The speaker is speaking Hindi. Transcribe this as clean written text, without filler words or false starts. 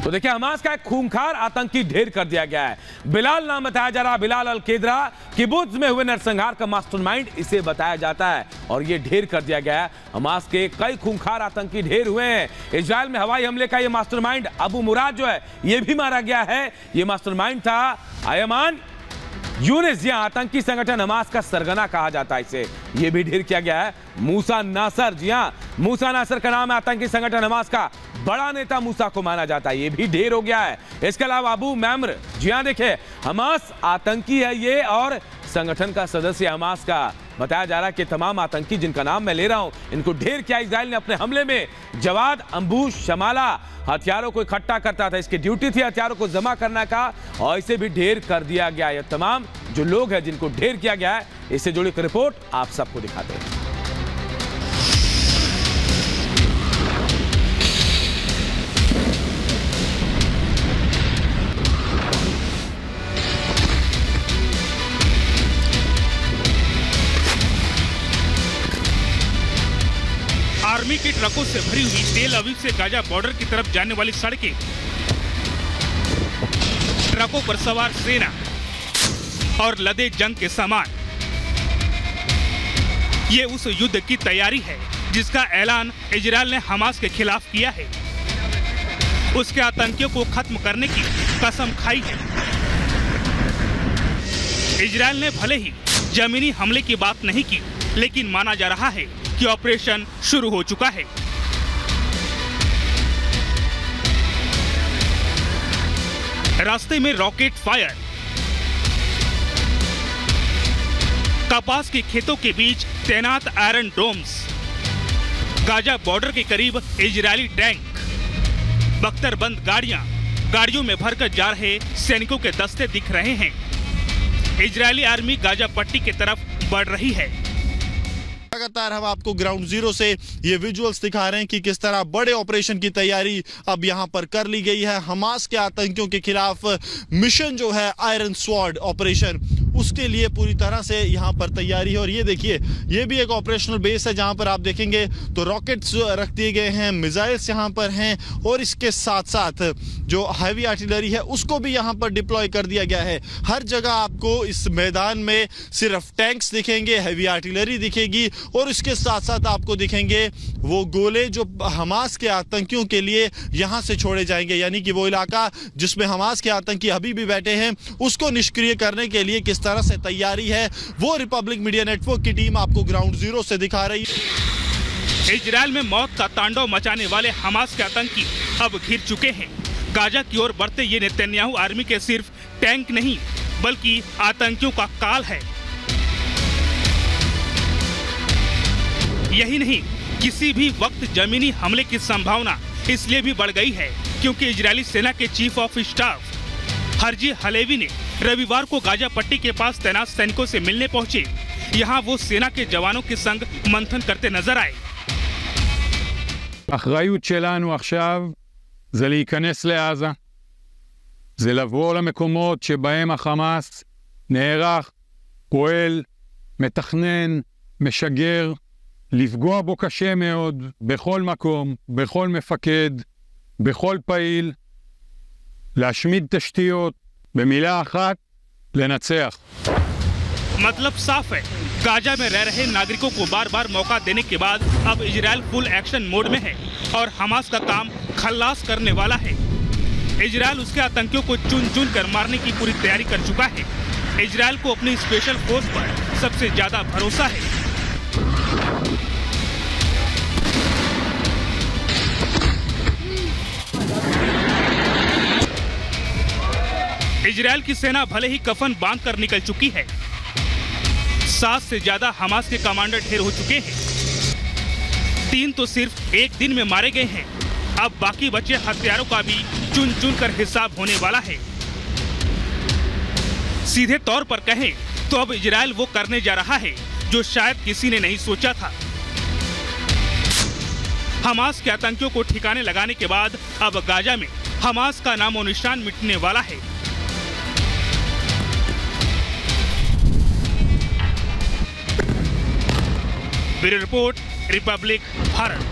तो देखिए हमास का एक खूंखार आतंकी ढेर कर दिया गया है। बिलाल नाम बताया जा रहा, बिलाल अल केदरा किबुत्ज में हुए नरसंहार का मास्टरमाइंड इसे बताया जाता है और ये ढेर कर दिया गया है। हमास के कई खूंखार आतंकी ढेर हुए हैं। इजराइल में हवाई हमले का ये मास्टरमाइंड अबू मुराद जो है ये भी मारा गया है। ये मास्टरमाइंड था अयमान यूनिस, जी आतंकी संगठन हमास का सरगना कहा जाता है इसे। ये भी ढेर किया गया है। मूसा नासर, जी हां मूसा नासर का नाम है आतंकी संगठन हमास का। बड़ा नेता मूसा को माना जाता है, ये भी ढेर हो गया है। इसके अलावा अबू मैमर, जी हां देखिए हमास आतंकी है ये और संगठन का सदस्य हमास का। बताया जा रहा है कि तमाम आतंकी जिनका नाम मैं ले रहा हूं इनको ढेर किया इजराइल ने अपने हमले में। जवाद अंबूश शमाला हथियारों को इकट्ठा करता था, इसकी ड्यूटी थी हथियारों को जमा करने का और इसे भी ढेर कर दिया गया। ये तमाम जो लोग हैं जिनको ढेर किया गया है, इससे जुड़ी एक रिपोर्ट आप सबको दिखाते हैं। आर्मी के ट्रकों से भरी हुई तेल अवीव से गाजा बॉर्डर की तरफ जाने वाली सड़कें, ट्रकों पर सवार सेना और लदे जंग के सामान। ये उस युद्ध की तैयारी है जिसका ऐलान इजराइल ने हमास के खिलाफ किया है। उसके आतंकियों को खत्म करने की कसम खाई है। इजराइल ने भले ही जमीनी हमले की बात नहीं की, लेकिन माना जा रहा है कि ऑपरेशन शुरू हो चुका है। रास्ते में रॉकेट फायर, कपास के खेतों के बीच तैनात आयरन डोम्स, गाजा बॉर्डर के करीब इजरायली टैंक, बख्तरबंद गाड़ियों में भरकर जा रहे सैनिकों के दस्ते दिख रहे हैं। इजरायली आर्मी गाजा पट्टी की तरफ बढ़ रही है। लगातार हम आपको ग्राउंड जीरो से ये विजुअल्स दिखा रहे हैं कि किस तरह बड़े ऑपरेशन की तैयारी अब यहां पर कर ली गई है। हमास के आतंकियों के खिलाफ मिशन जो है आयरन स्वॉर्ड ऑपरेशन, उसके लिए पूरी तरह से यहां पर तैयारी है। और ये देखिए ये भी एक ऑपरेशनल बेस है जहां पर आप देखेंगे तो रॉकेट्स रख दिए गए हैं, मिसाइल्स यहां पर हैं और इसके साथ साथ जो हैवी आर्टिलरी है उसको भी यहां पर डिप्लॉय कर दिया गया है। हर जगह आपको इस मैदान में सिर्फ टैंक्स दिखेंगे, हैवी आर्टिलरी दिखेगी और इसके साथ साथ आपको दिखेंगे वो गोले जो हमास के आतंकियों के लिए यहां से छोड़े जाएंगे। यानी कि वो इलाका जिसमें हमास के आतंकी अभी भी बैठे हैं उसको निष्क्रिय करने के लिए किस तरह से तैयारी है वो रिपब्लिक मीडिया नेटवर्क की टीम आपको ग्राउंड जीरो से दिखा रही है। इजराइल में मौत का तांडव मचाने वाले हमास के आतंकी अब घिर चुके हैं। गाजा की ओर बढ़ते ये नेतन्याहू आर्मी के सिर्फ टैंक नहीं बल्कि आतंकियों का काल है। यही नहीं, किसी भी वक्त जमीनी हमले की संभावना इसलिए भी बढ़ गई है क्योंकि इजरायली सेना के chief of staff Herzi Halevi ने रविवार को गाजा पट्टी के पास तैनात सैनिकों से मिलने पहुंचे। यहां वो सेना के जवानों के संग मंथन करते नजर आए। האחריות שלנו עכשיו זה להיכנס לעזה, זה לבוא למקומות שבהם החמאס נערך, פועל, מתכנן, משגר, לפגוע בו קשה מאוד, בכל מקום, בכל מפקד, בכל פעיל, להשמיד תשתיות, במילה אחת, לנצח. मतलब साफ है, गाजा में रह रहे नागरिकों को बार बार मौका देने के बाद अब इजराइल फुल एक्शन मोड में है और हमास का काम खल्लास करने वाला है। इजराइल उसके आतंकियों को चुन चुन कर मारने की पूरी तैयारी कर चुका है। इजराइल को अपनी स्पेशल फोर्स पर सबसे ज्यादा भरोसा है। इजराइल की सेना भले ही कफन बांध कर निकल चुकी है, 7 से ज्यादा हमास के कमांडर ढेर हो चुके हैं। 3 तो सिर्फ एक दिन में मारे गए हैं। अब बाकी बचे हथियारों का भी चुन चुन कर हिसाब होने वाला है। सीधे तौर पर कहें तो अब इजराइल वो करने जा रहा है जो शायद किसी ने नहीं सोचा था। हमास के आतंकियों को ठिकाने लगाने के बाद अब गाजा में हमास का नामो निशान मिटने वाला है। Bureau report, Republic Bharat.